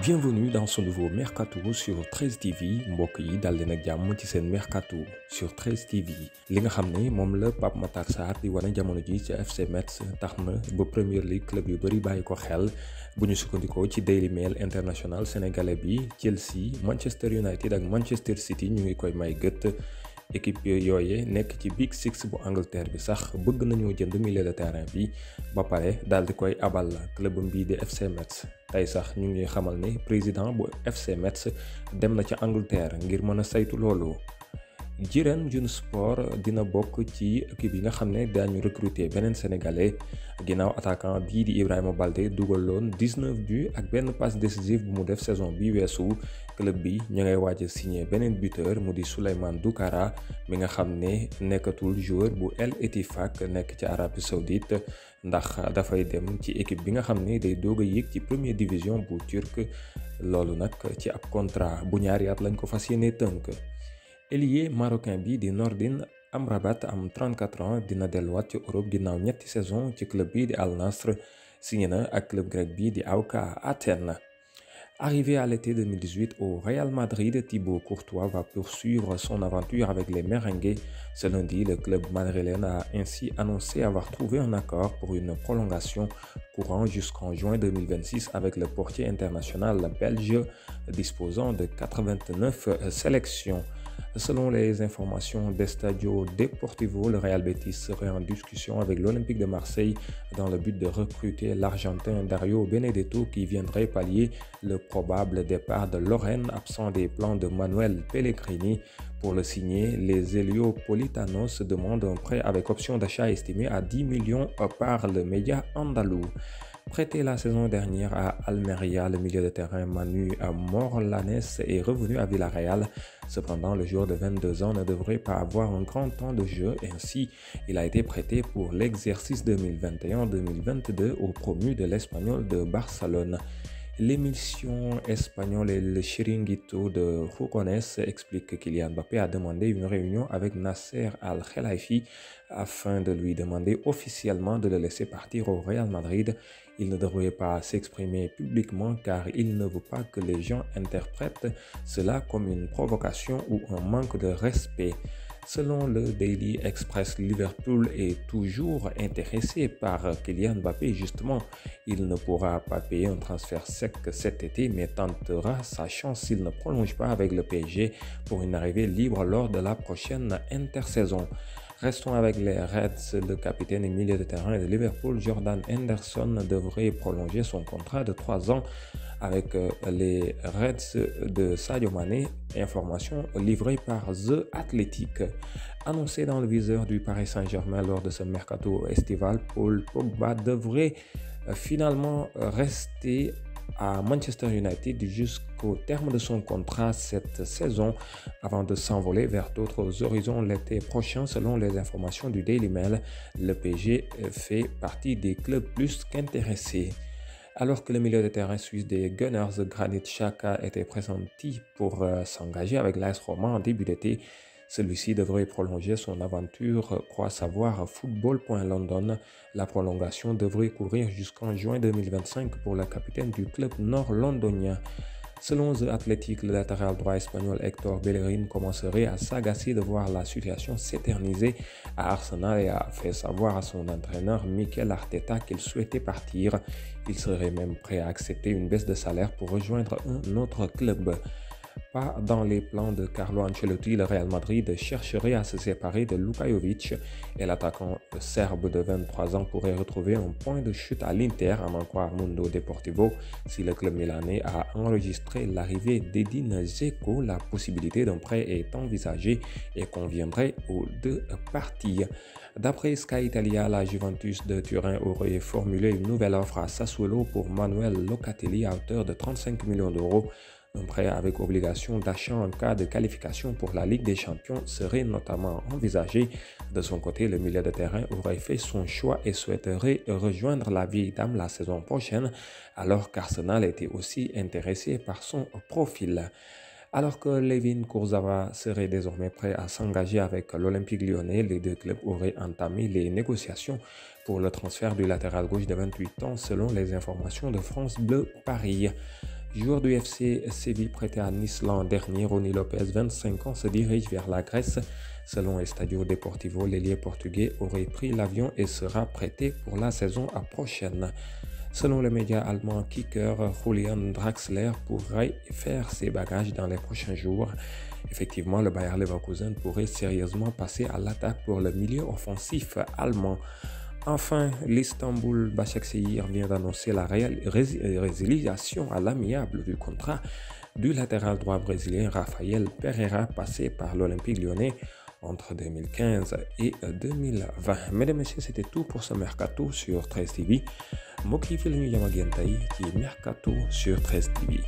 Bienvenue dans ce nouveau Mercato sur 13 TV mbokk yi dal leen ak jàmm ci seen Mercato sur 13 TV li nga xam ne moom la Pape Matar Sarr di wane jamono ji ci FC Metz tax na ba Premier League club yu bëri bàyyi ko xel bu ñu sukkandikoo ci Daily Mail international sénégalais bi Chelsea Manchester United ak Manchester City ñu ngi koy may gët. Équipe yooye nekk ci Big Six bu Angleterre bi sax bëgg nañoo jënd milieu de terrain bi ba pare daal di koy abal clubam bii di FC Metz tey sax ñu ngi xamal ne président bu FC Metz dem na ca Angleterre ngir mën a saytu loolu. Giron Sport dina bokk ci équipe yi nga xam ne daañu recruter beneen sénégalais ginnaaw attaquant bii di Ibrahima Baldé dugaloon 19 buts ak benn passe décisive bu mu def saison bi weesu. Club bi ñu ngay waaj a signé beneen buteur mu di Souleymane Doukara mi nga xam ne nekkatul joueur bu El Ettifaq nekk ci Arabie Saoudite ndax dafay dem ci équipe bi nga xam ne day doog a yéeg ci première division bu turc loolu nag ci ab contrat bu ñaari at lañ ko fas yéene tënk. Ailier marocain bi di Nordin Amrabat am 34 ans dina delluwaat ci Europe ginnaaw ñetti saison ci club bi di Al Nassr signé na ak club grec bi di AEK Athènes. Arrivé à l'été 2018 au Real Madrid, Thibaut Courtois va poursuivre son aventure avec les Merengues. Ce lundi, le club madrilène a ainsi annoncé avoir trouvé un accord pour une prolongation courant jusqu'en juin 2026 avec le portier international belge disposant de 89 sélections. Selon les informations d'Estadio Deportivo, le Real Betis serait en discussion avec l'Olympique de Marseille dans le but de recruter l'Argentin Dario Benedetto qui viendrait pallier le probable départ de Lorraine, absent des plans de Manuel Pellegrini. Pour le signer, les Heliopolitanos demandent un prêt avec option d'achat estimé à 10 millions par le média andalou. Prêté la saison dernière à Almeria, le milieu de terrain Manu Morlanes est revenu à Villarreal. Cependant, le joueur de 22 ans ne devrait pas avoir un grand temps de jeu. Ainsi, il a été prêté pour l'exercice 2021-2022 au promu de l'Espagnol de Barcelone. L'émission espagnole et le Chiringuito de Jugones explique que Kylian Mbappé a demandé une réunion avec Nasser Al-Khelaifi afin de lui demander officiellement de le laisser partir au Real Madrid. Il ne devrait pas s'exprimer publiquement car il ne veut pas que les gens interprètent cela comme une provocation ou un manque de respect. Selon le Daily Express, Liverpool est toujours intéressé par Kylian Mbappé. Justement, il ne pourra pas payer un transfert sec cet été, mais tentera sa chance s'il ne prolonge pas avec le PSG pour une arrivée libre lors de la prochaine intersaison. Restons avec les Reds. Le capitaine et milieu de terrain de Liverpool, Jordan Henderson, devrait prolonger son contrat de 3 ans avec les Reds de Sadio Mané. Information livrée par The Athletic. Annoncé dans le viseur du Paris Saint-Germain lors de ce mercato estival, Paul Pogba devrait finalement rester à Manchester United jusqu'au terme de son contrat cette saison avant de s'envoler vers d'autres horizons l'été prochain. Selon les informations du Daily Mail, le PSG fait partie des clubs plus qu'intéressés. Alors que le milieu de terrain suisse des Gunners, Granit Xhaka, était pressenti pour s'engager avec l'AS Roma en début d'été, celui-ci devrait prolonger son aventure, croit savoir Football.London. La prolongation devrait courir jusqu'en juin 2025 pour le capitaine du club nord-londonien. Selon The Athletic, le latéral droit espagnol Héctor Bellerin commencerait à s'agacer de voir la situation s'éterniser à Arsenal et a fait savoir à son entraîneur Mikel Arteta qu'il souhaitait partir. Il serait même prêt à accepter une baisse de salaire pour rejoindre un autre club. Pas dans les plans de Carlo Ancelotti, le Real Madrid chercherait à se séparer de Luka Jovic et l'attaquant serbe de 23 ans pourrait retrouver un point de chute à l'Inter, à en croire Mundo Deportivo, si le club milanais a enregistré l'arrivée d'Edin Dzeko. La possibilité d'un prêt est envisagée et conviendrait aux deux parties. D'après Sky Italia, la Juventus de Turin aurait formulé une nouvelle offre à Sassuolo pour Manuel Locatelli à hauteur de 35 millions d'euros. Un prêt avec obligation d'achat en cas de qualification pour la Ligue des Champions serait notamment envisagé. De son côté, le milieu de terrain aurait fait son choix et souhaiterait rejoindre la vieille dame la saison prochaine, alors qu'Arsenal était aussi intéressé par son profil. Alors que Layvin Kurzawa serait désormais prêt à s'engager avec l'Olympique lyonnais, les deux clubs auraient entamé les négociations pour le transfert du latéral gauche de 28 ans selon les informations de France Bleu Paris. Joueur du FC Séville prêté à Nice l'an dernier, Rony Lopez, 25 ans, se dirige vers la Grèce. Selon Estadio Deportivo, l'ailier portugais aurait pris l'avion et sera prêté pour la saison prochaine. Selon le média allemand Kicker, Julian Draxler pourrait faire ses bagages dans les prochains jours. Effectivement, le Bayer Leverkusen pourrait sérieusement passer à l'attaque pour le milieu offensif allemand. Enfin, l'Istanbul Başakşehir vient d'annoncer la résiliation à l'amiable du contrat du latéral droit brésilien Rafael Pereira, passé par l'Olympique Lyonnais entre 2015 et 2020. Mesdames et messieurs, c'était tout pour ce Mercato sur 13 TV. mbokk yi fi la ñu yam ak yéen tey ci Mercato sur 13 TV.